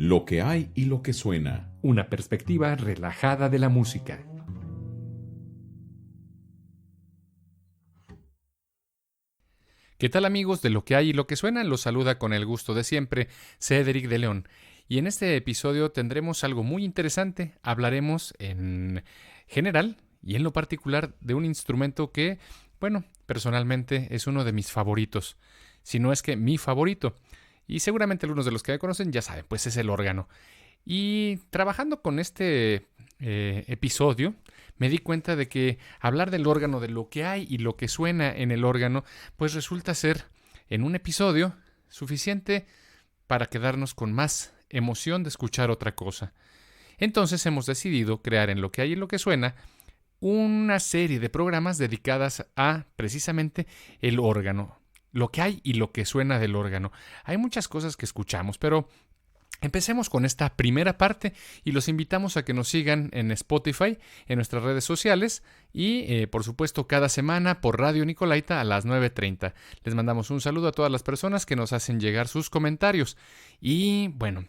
Lo que hay y lo que suena. Una perspectiva relajada de la música. ¿Qué tal, amigos de Lo que hay y lo que suena? Los saluda con el gusto de siempre Cédric de León. Y en este episodio tendremos algo muy interesante. Hablaremos en general y en lo particular de un instrumento que, personalmente es uno de mis favoritos. Si no es que mi favorito. Y seguramente algunos de los que me conocen ya saben, pues es el órgano. Y trabajando con este episodio, me di cuenta de que hablar del órgano, de lo que hay y lo que suena en el órgano, pues resulta ser, en un episodio, suficiente para quedarnos con más emoción de escuchar otra cosa. Entonces hemos decidido crear en Lo que hay y lo que suena una serie de programas dedicadas a, precisamente, el órgano. Lo que hay y lo que suena del órgano. Hay muchas cosas que escuchamos, pero empecemos con esta primera parte y los invitamos a que nos sigan en Spotify, en nuestras redes sociales y, por supuesto, cada semana por Radio Nicolaita a las 9:30. Les mandamos un saludo a todas las personas que nos hacen llegar sus comentarios. Y, bueno,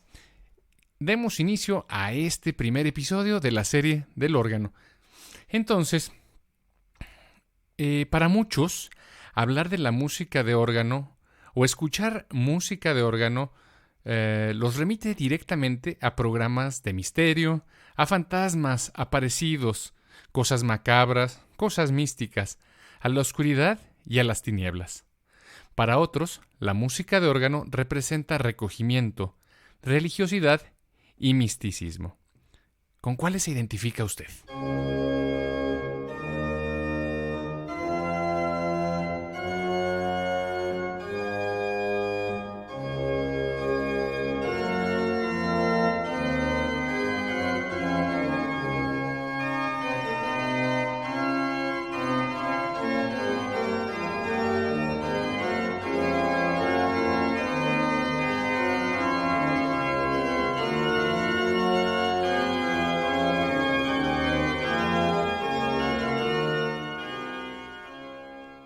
demos inicio a este primer episodio de la serie del órgano. Entonces, para muchos, hablar de la música de órgano o escuchar música de órgano los remite directamente a programas de misterio, a fantasmas aparecidos, cosas macabras, cosas místicas, a la oscuridad y a las tinieblas. Para otros, la música de órgano representa recogimiento, religiosidad y misticismo. ¿Con cuáles se identifica usted?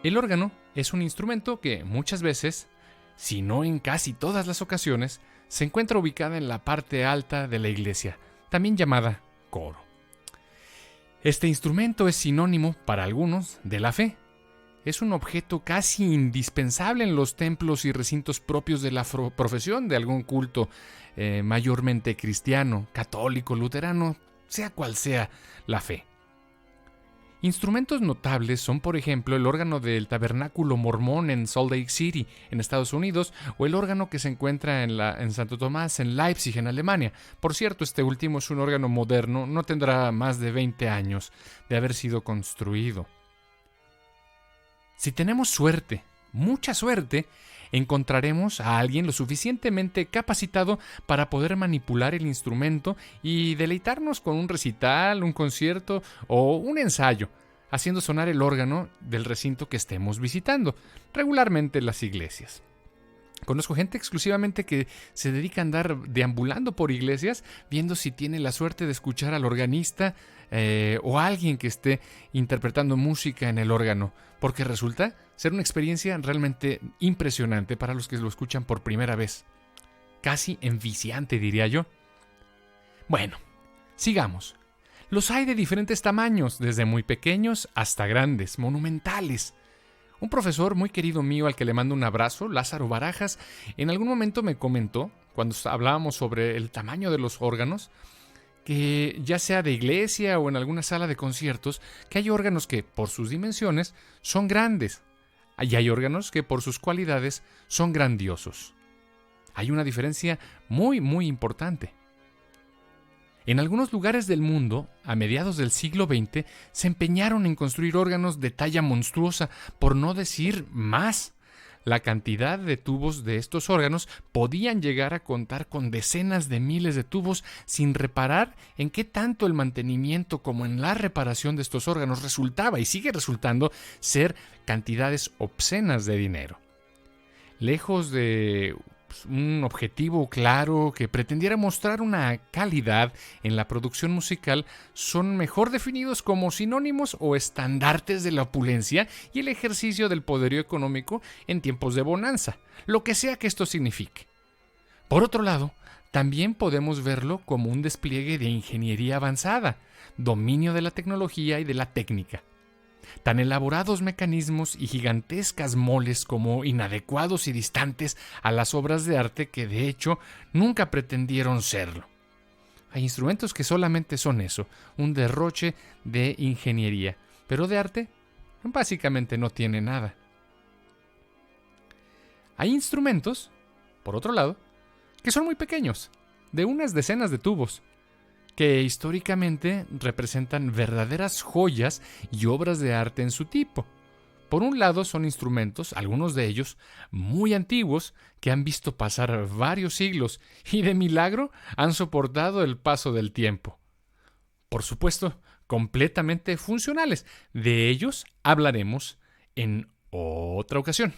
El órgano es un instrumento que muchas veces, si no en casi todas las ocasiones, se encuentra ubicada en la parte alta de la iglesia, también llamada coro. Este instrumento es sinónimo, para algunos, de la fe. Es un objeto casi indispensable en los templos y recintos propios de la profesión de algún culto, mayormente cristiano, católico, luterano, sea cual sea la fe. Instrumentos notables son, por ejemplo, el órgano del Tabernáculo Mormón en Salt Lake City, en Estados Unidos, o el órgano que se encuentra en Santo Tomás, en Leipzig, en Alemania. Por cierto, este último es un órgano moderno, no tendrá más de 20 años de haber sido construido. Si tenemos suerte, mucha suerte, encontraremos a alguien lo suficientemente capacitado para poder manipular el instrumento y deleitarnos con un recital, un concierto o un ensayo, haciendo sonar el órgano del recinto que estemos visitando, regularmente las iglesias. Conozco gente exclusivamente que se dedica a andar deambulando por iglesias viendo si tiene la suerte de escuchar al organista o a alguien que esté interpretando música en el órgano, porque resulta ser una experiencia realmente impresionante para los que lo escuchan por primera vez. Casi enviciante, diría yo. Bueno, sigamos. Los hay de diferentes tamaños, desde muy pequeños hasta grandes, monumentales. Un profesor muy querido mío al que le mando un abrazo, Lázaro Barajas, en algún momento me comentó, cuando hablábamos sobre el tamaño de los órganos, que ya sea de iglesia o en alguna sala de conciertos, que hay órganos que por sus dimensiones son grandes y hay órganos que por sus cualidades son grandiosos. Hay una diferencia muy, muy importante. En algunos lugares del mundo, a mediados del siglo XX, se empeñaron en construir órganos de talla monstruosa, por no decir más. La cantidad de tubos de estos órganos podían llegar a contar con decenas de miles de tubos, sin reparar en qué tanto el mantenimiento como en la reparación de estos órganos resultaba y sigue resultando ser cantidades obscenas de dinero. Lejos de un objetivo claro que pretendiera mostrar una calidad en la producción musical, son mejor definidos como sinónimos o estandartes de la opulencia y el ejercicio del poderío económico en tiempos de bonanza, lo que sea que esto signifique. Por otro lado, también podemos verlo como un despliegue de ingeniería avanzada, dominio de la tecnología y de la técnica. Tan elaborados mecanismos y gigantescas moles como inadecuados y distantes a las obras de arte que de hecho nunca pretendieron serlo. Hay instrumentos que solamente son eso, un derroche de ingeniería, pero de arte básicamente no tiene nada. Hay instrumentos, por otro lado, que son muy pequeños, de unas decenas de tubos, que históricamente representan verdaderas joyas y obras de arte en su tipo. Por un lado son instrumentos, algunos de ellos, muy antiguos, que han visto pasar varios siglos y de milagro han soportado el paso del tiempo. Por supuesto, completamente funcionales. De ellos hablaremos en otra ocasión.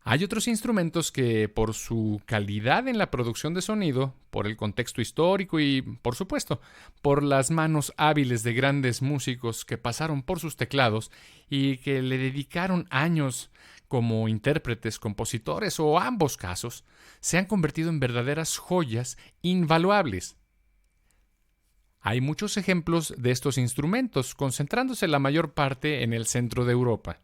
Hay otros instrumentos que, por su calidad en la producción de sonido, por el contexto histórico y, por supuesto, por las manos hábiles de grandes músicos que pasaron por sus teclados y que le dedicaron años como intérpretes, compositores o ambos casos, se han convertido en verdaderas joyas invaluables. Hay muchos ejemplos de estos instrumentos, concentrándose la mayor parte en el centro de Europa.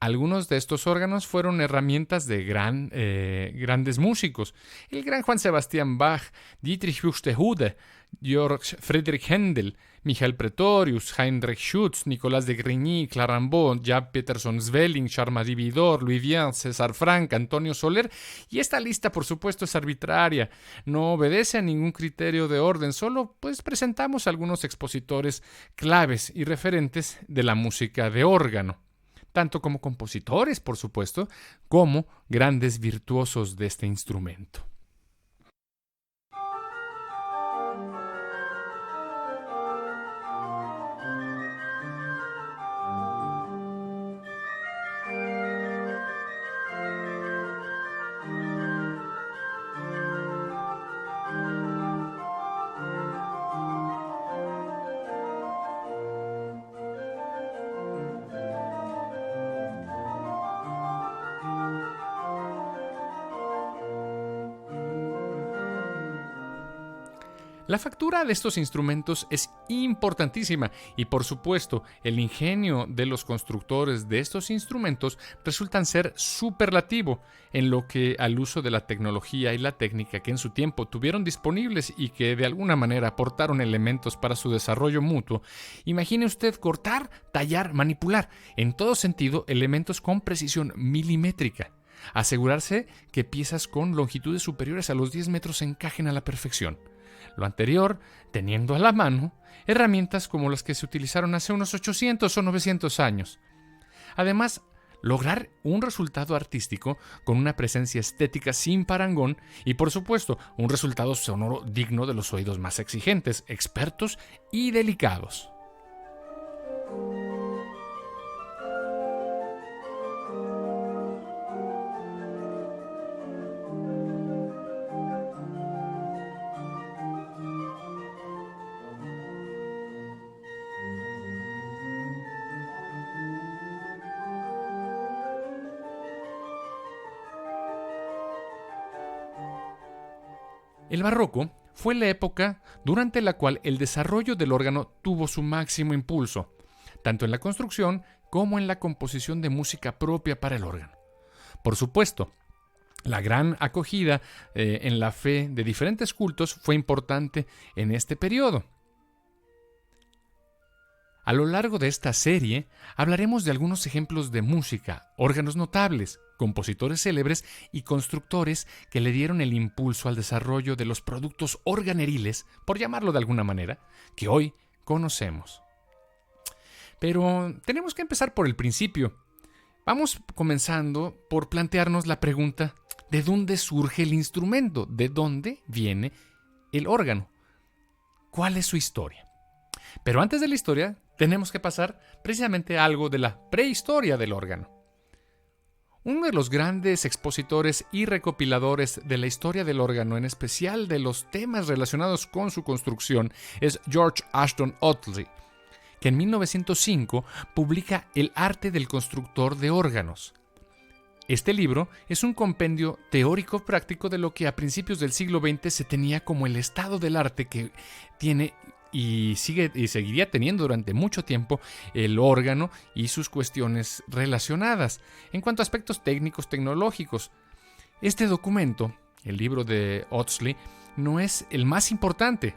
Algunos de estos órganos fueron herramientas de grandes músicos. El gran Juan Sebastian Bach, Dietrich Buxtehude, Georg Friedrich Händel, Michael Pretorius, Heinrich Schütz, Nicolas de Grigny, Clara Rimbaud, Jan Peterson Svelling, Charles Vidor, Louis Vian, César Franck, Antonio Soler, y esta lista por supuesto es arbitraria, no obedece a ningún criterio de orden, solo presentamos algunos expositores claves y referentes de la música de órgano, tanto como compositores, por supuesto, como grandes virtuosos de este instrumento. La factura de estos instrumentos es importantísima y, por supuesto, el ingenio de los constructores de estos instrumentos resultan ser superlativo en lo que al uso de la tecnología y la técnica que en su tiempo tuvieron disponibles y que de alguna manera aportaron elementos para su desarrollo mutuo. Imagine usted cortar, tallar, manipular, en todo sentido, elementos con precisión milimétrica. Asegurarse que piezas con longitudes superiores a los 10 metros encajen a la perfección. Lo anterior, teniendo a la mano herramientas como las que se utilizaron hace unos 800 o 900 años. Además, lograr un resultado artístico con una presencia estética sin parangón y, por supuesto, un resultado sonoro digno de los oídos más exigentes, expertos y delicados. El barroco fue la época durante la cual el desarrollo del órgano tuvo su máximo impulso, tanto en la construcción como en la composición de música propia para el órgano. Por supuesto, la gran acogida en la fe de diferentes cultos fue importante en este periodo. A lo largo de esta serie hablaremos de algunos ejemplos de música, órganos notables, compositores célebres y constructores que le dieron el impulso al desarrollo de los productos organeriles, por llamarlo de alguna manera, que hoy conocemos. Pero tenemos que empezar por el principio. Vamos comenzando por plantearnos la pregunta: ¿de dónde surge el instrumento? ¿De dónde viene el órgano? ¿Cuál es su historia? Pero antes de la historia, tenemos que pasar precisamente a algo de la prehistoria del órgano. Uno de los grandes expositores y recopiladores de la historia del órgano, en especial de los temas relacionados con su construcción, es George Ashton Otley, que en 1905 publica El arte del constructor de órganos. Este libro es un compendio teórico-práctico de lo que a principios del siglo XX se tenía como el estado del arte que tiene y seguiría teniendo durante mucho tiempo el órgano y sus cuestiones relacionadas en cuanto a aspectos técnicos tecnológicos. Este documento, el libro de Owsley, no es el más importante,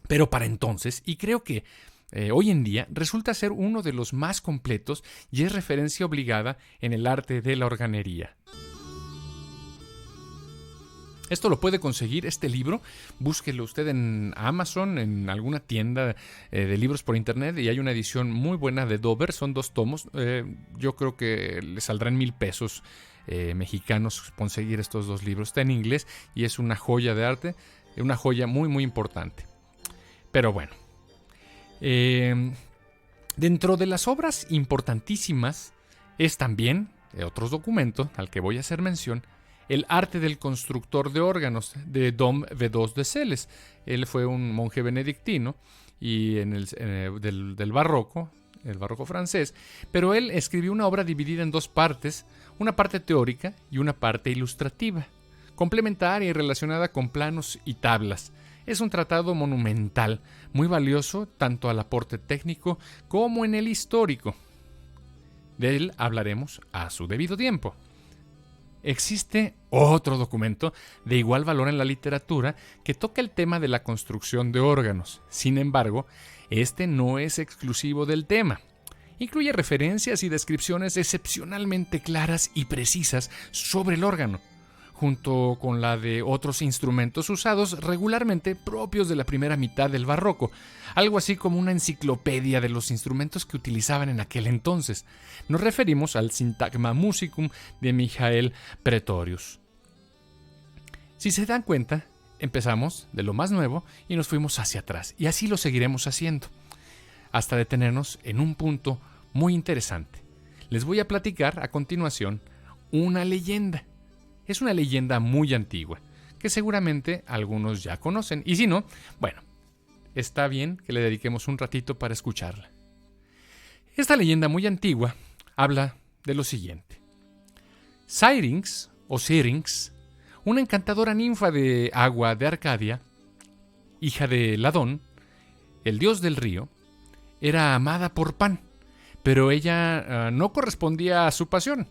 pero para entonces, y creo que hoy en día, resulta ser uno de los más completos y es referencia obligada en el arte de la organería. Esto lo puede conseguir, este libro, búsquelo usted en Amazon, en alguna tienda de libros por internet, y hay una edición muy buena de Dover, son 2 tomos, yo creo que le saldrán $1,000 mexicanos conseguir estos 2 libros. Está en inglés y es una joya de arte, una joya muy muy importante. Pero bueno, dentro de las obras importantísimas es también, otro documento al que voy a hacer mención, El arte del constructor de órganos, de Dom V2 de Celes. Él fue un monje benedictino y del barroco, el barroco francés, pero él escribió una obra dividida en 2 partes, una parte teórica y una parte ilustrativa, complementaria y relacionada con planos y tablas. Es un tratado monumental, muy valioso tanto al aporte técnico como en el histórico. De él hablaremos a su debido tiempo. Existe otro documento de igual valor en la literatura que toca el tema de la construcción de órganos. Sin embargo, este no es exclusivo del tema. Incluye referencias y descripciones excepcionalmente claras y precisas sobre el órgano, junto con la de otros instrumentos usados regularmente propios de la primera mitad del barroco, algo así como una enciclopedia de los instrumentos que utilizaban en aquel entonces. Nos referimos al Syntagma Musicum de Michael Praetorius. Si se dan cuenta, empezamos de lo más nuevo y nos fuimos hacia atrás, y así lo seguiremos haciendo, hasta detenernos en un punto muy interesante. Les voy a platicar a continuación una leyenda. Es una leyenda muy antigua, que seguramente algunos ya conocen, y si no, bueno, está bien que le dediquemos un ratito para escucharla. Esta leyenda muy antigua habla de lo siguiente. Syrinx, o Syrinx, una encantadora ninfa de agua de Arcadia, hija de Ladón, el dios del río, era amada por Pan, pero ella no correspondía a su pasión.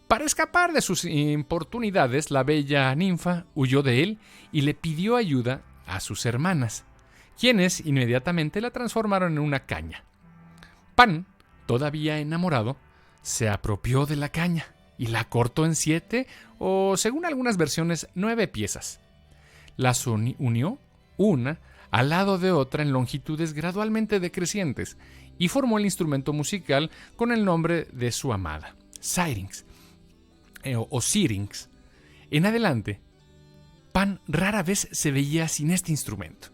Para escapar de sus importunidades, la bella ninfa huyó de él y le pidió ayuda a sus hermanas, quienes inmediatamente la transformaron en una caña. Pan, todavía enamorado, se apropió de la caña y la cortó en 7 o, según algunas versiones, 9 piezas. Las unió una al lado de otra en longitudes gradualmente decrecientes y formó el instrumento musical con el nombre de su amada, Syrinx o Syrinx. En adelante, Pan rara vez se veía sin este instrumento.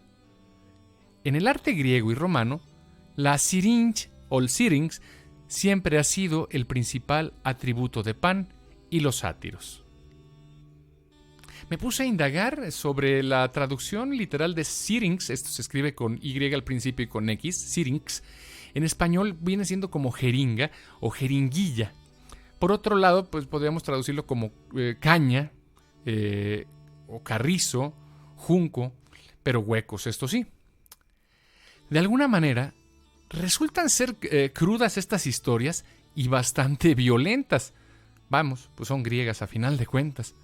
En el arte griego y romano, la Syrinx o el Syrinx siempre ha sido el principal atributo de Pan y los sátiros. Me puse a indagar sobre la traducción literal de Syrinx, esto se escribe con Y al principio y con X, Syrinx. En español viene siendo como jeringa o jeringuilla. Por otro lado, pues podríamos traducirlo como caña o carrizo, junco, pero huecos, esto sí. De alguna manera, resultan ser crudas estas historias y bastante violentas. Vamos, pues son griegas a final de cuentas.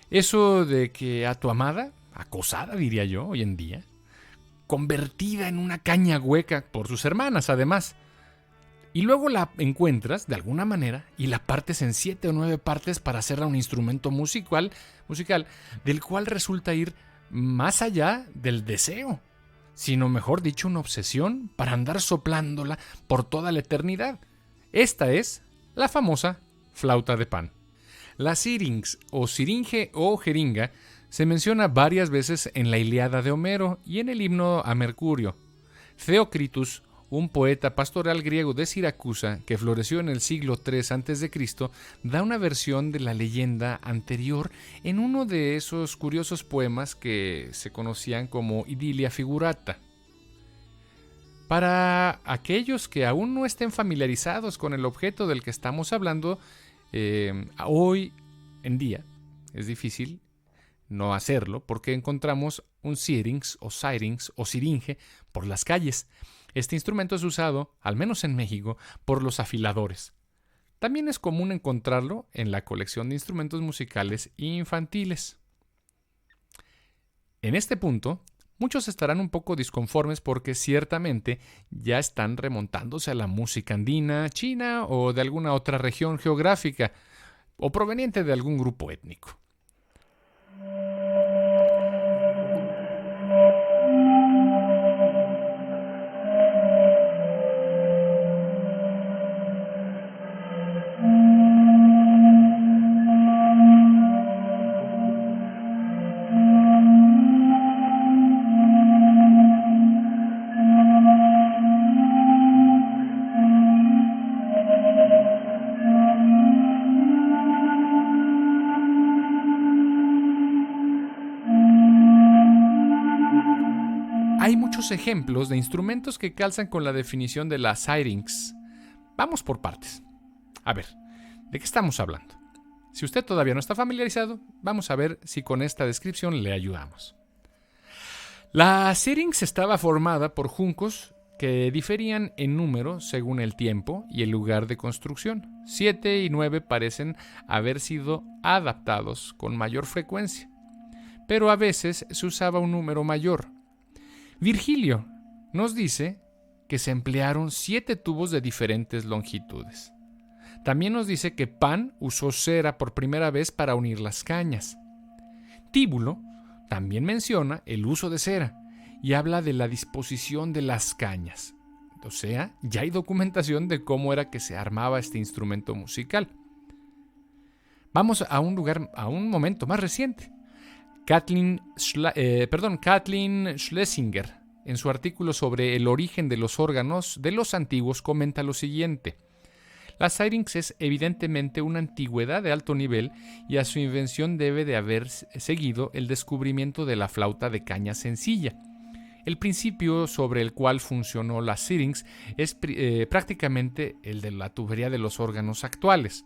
Eso de que a tu amada, acosada diría yo hoy en día, convertida en una caña hueca por sus hermanas además, y luego la encuentras de alguna manera y la partes en 7 o 9 partes para hacerla un instrumento musical del cual resulta ir más allá del deseo, sino mejor dicho una obsesión para andar soplándola por toda la eternidad. Esta es la famosa flauta de Pan. La Syrinx o siringe o jeringa se menciona varias veces en la Ilíada de Homero y en el himno a Mercurio. Theocritus, un poeta pastoral griego de Siracusa que floreció en el siglo III a.C., da una versión de la leyenda anterior en uno de esos curiosos poemas que se conocían como Idilia Figurata. Para aquellos que aún no estén familiarizados con el objeto del que estamos hablando, Hoy en día es difícil no hacerlo porque encontramos un syrinx o siringe por las calles. Este instrumento es usado, al menos en México, por los afiladores. También es común encontrarlo en la colección de instrumentos musicales infantiles. En este punto, muchos estarán un poco disconformes porque ciertamente ya están remontándose a la música andina, china o de alguna otra región geográfica o proveniente de algún grupo étnico. Hay muchos ejemplos de instrumentos que calzan con la definición de la syrinx. Vamos por partes. A ver, ¿de qué estamos hablando? Si usted todavía no está familiarizado, vamos a ver si con esta descripción le ayudamos. La syrinx estaba formada por juncos que diferían en número según el tiempo y el lugar de construcción. 7 y 9 parecen haber sido adaptados con mayor frecuencia, pero a veces se usaba un número mayor. Virgilio nos dice que se emplearon 7 tubos de diferentes longitudes. También nos dice que Pan usó cera por primera vez para unir las cañas. Tíbulo también menciona el uso de cera y habla de la disposición de las cañas. O sea, ya hay documentación de cómo era que se armaba este instrumento musical. Vamos a un momento más reciente. Kathleen Schlesinger, en su artículo sobre el origen de los órganos de los antiguos, comenta lo siguiente. La syrinx es evidentemente una antigüedad de alto nivel y a su invención debe de haber seguido el descubrimiento de la flauta de caña sencilla. El principio sobre el cual funcionó la syrinx es prácticamente el de la tubería de los órganos actuales.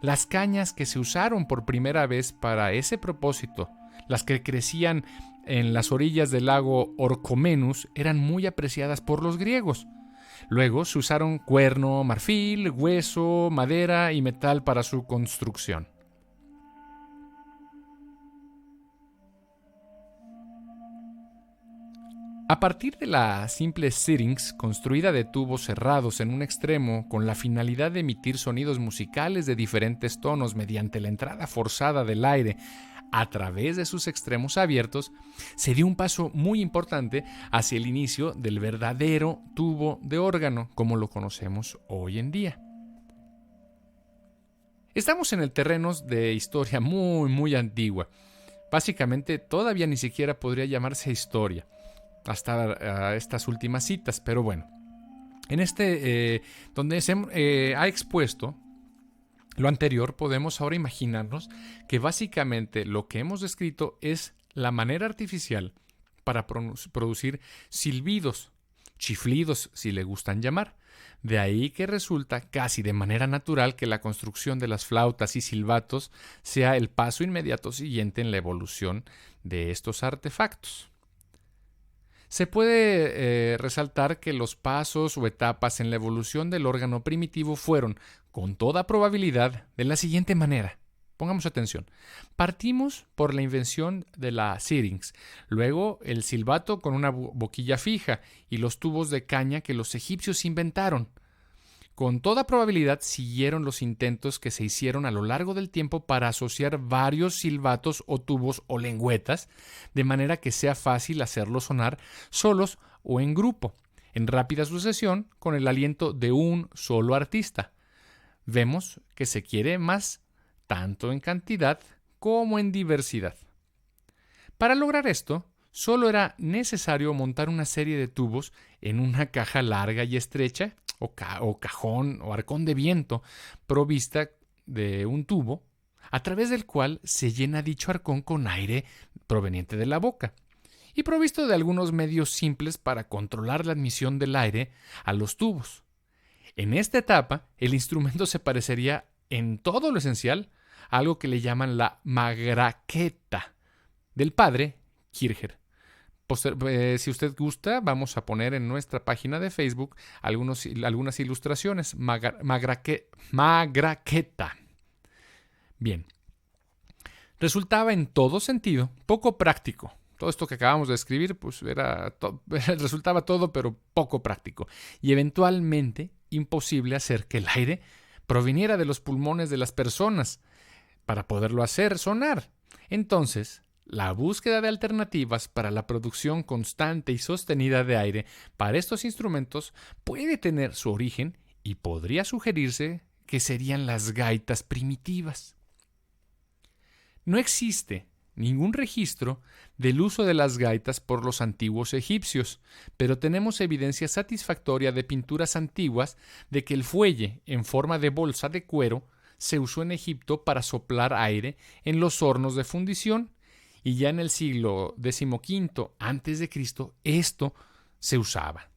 Las cañas que se usaron por primera vez para ese propósito, las que crecían en las orillas del lago Orchomenus, eran muy apreciadas por los griegos. Luego se usaron cuerno, marfil, hueso, madera y metal para su construcción. A partir de la simple syrinx, construida de tubos cerrados en un extremo con la finalidad de emitir sonidos musicales de diferentes tonos mediante la entrada forzada del aire a través de sus extremos abiertos, se dio un paso muy importante hacia el inicio del verdadero tubo de órgano, como lo conocemos hoy en día. Estamos en el terreno de historia muy antigua. Básicamente todavía ni siquiera podría llamarse historia hasta estas últimas citas, pero bueno, en donde se ha expuesto lo anterior, podemos ahora imaginarnos que básicamente lo que hemos descrito es la manera artificial para producir silbidos, chiflidos si le gustan llamar. De ahí que resulta casi de manera natural que la construcción de las flautas y silbatos sea el paso inmediato siguiente en la evolución de estos artefactos. Se puede resaltar que los pasos o etapas en la evolución del órgano primitivo fueron, con toda probabilidad, de la siguiente manera. Pongamos atención. Partimos por la invención de la syrinx, luego el silbato con una boquilla fija y los tubos de caña que los egipcios inventaron. Con toda probabilidad siguieron los intentos que se hicieron a lo largo del tiempo para asociar varios silbatos o tubos o lengüetas, de manera que sea fácil hacerlos sonar solos o en grupo, en rápida sucesión con el aliento de un solo artista. Vemos que se quiere más, tanto en cantidad como en diversidad. Para lograr esto, solo era necesario montar una serie de tubos en una caja larga y estrecha, o cajón o arcón de viento, provista de un tubo, a través del cual se llena dicho arcón con aire proveniente de la boca, y provisto de algunos medios simples para controlar la admisión del aire a los tubos. En esta etapa, el instrumento se parecería en todo lo esencial algo que le llaman la magraqueta del padre Kircher. Si usted gusta, vamos a poner en nuestra página de Facebook algunas ilustraciones. Magraqueta. Bien. Resultaba en todo sentido poco práctico. Todo esto que acabamos de escribir, pues resultaba todo, pero poco práctico. Y eventualmente imposible hacer que el aire proviniera de los pulmones de las personas para poderlo hacer sonar. Entonces, la búsqueda de alternativas para la producción constante y sostenida de aire para estos instrumentos puede tener su origen y podría sugerirse que serían las gaitas primitivas. No existe ningún registro del uso de las gaitas por los antiguos egipcios, pero tenemos evidencia satisfactoria de pinturas antiguas de que el fuelle en forma de bolsa de cuero se usó en Egipto para soplar aire en los hornos de fundición, y ya en el siglo XV a.C. esto se usaba.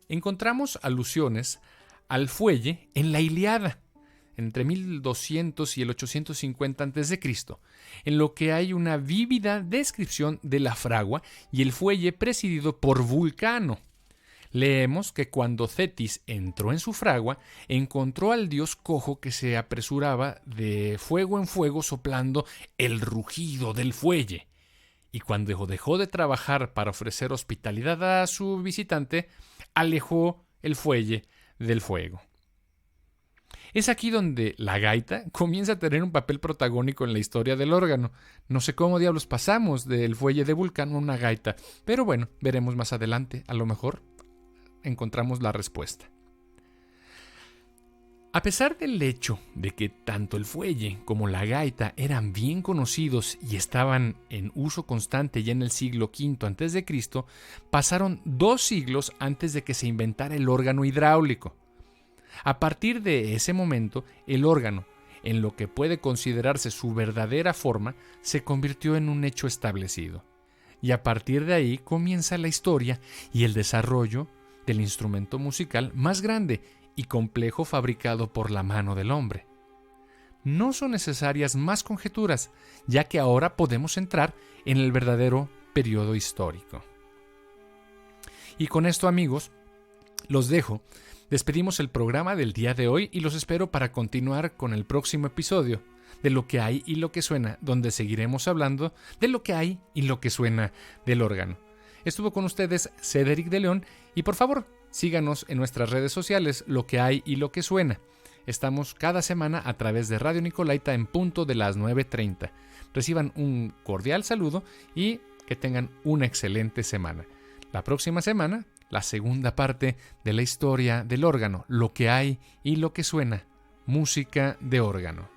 Encontramos alusiones al fuelle en la Ilíada, entre 1200 y el 850 a.C., en lo que hay una vívida descripción de la fragua y el fuelle presidido por Vulcano. Leemos que cuando Cetis entró en su fragua, encontró al dios cojo que se apresuraba de fuego en fuego soplando el rugido del fuelle. Y cuando dejó de trabajar para ofrecer hospitalidad a su visitante, alejó el fuelle del fuego. Es aquí donde la gaita comienza a tener un papel protagónico en la historia del órgano. No sé cómo diablos pasamos del fuelle de Vulcano a una gaita, pero bueno, veremos más adelante. A lo mejor encontramos la respuesta. A pesar del hecho de que tanto el fuelle como la gaita eran bien conocidos y estaban en uso constante ya en el siglo V a.C., pasaron 2 siglos antes de que se inventara el órgano hidráulico. A partir de ese momento, el órgano, en lo que puede considerarse su verdadera forma, se convirtió en un hecho establecido. Y a partir de ahí comienza la historia y el desarrollo del instrumento musical más grande y complejo fabricado por la mano del hombre. No son necesarias más conjeturas, ya que ahora podemos entrar en el verdadero periodo histórico. Y con esto, amigos, los dejo. Despedimos el programa del día de hoy y los espero para continuar con el próximo episodio de Lo que hay y lo que suena, donde seguiremos hablando de lo que hay y lo que suena del órgano. Estuvo con ustedes Cédric de León y por favor, síganos en nuestras redes sociales, Lo que hay y lo que suena. Estamos cada semana a través de Radio Nicolaita en punto de las 9:30. Reciban un cordial saludo y que tengan una excelente semana. La próxima semana, la segunda parte de la historia del órgano, Lo que hay y lo que suena, música de órgano.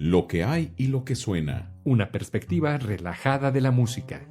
Lo que hay y lo que suena. Una perspectiva relajada de la música.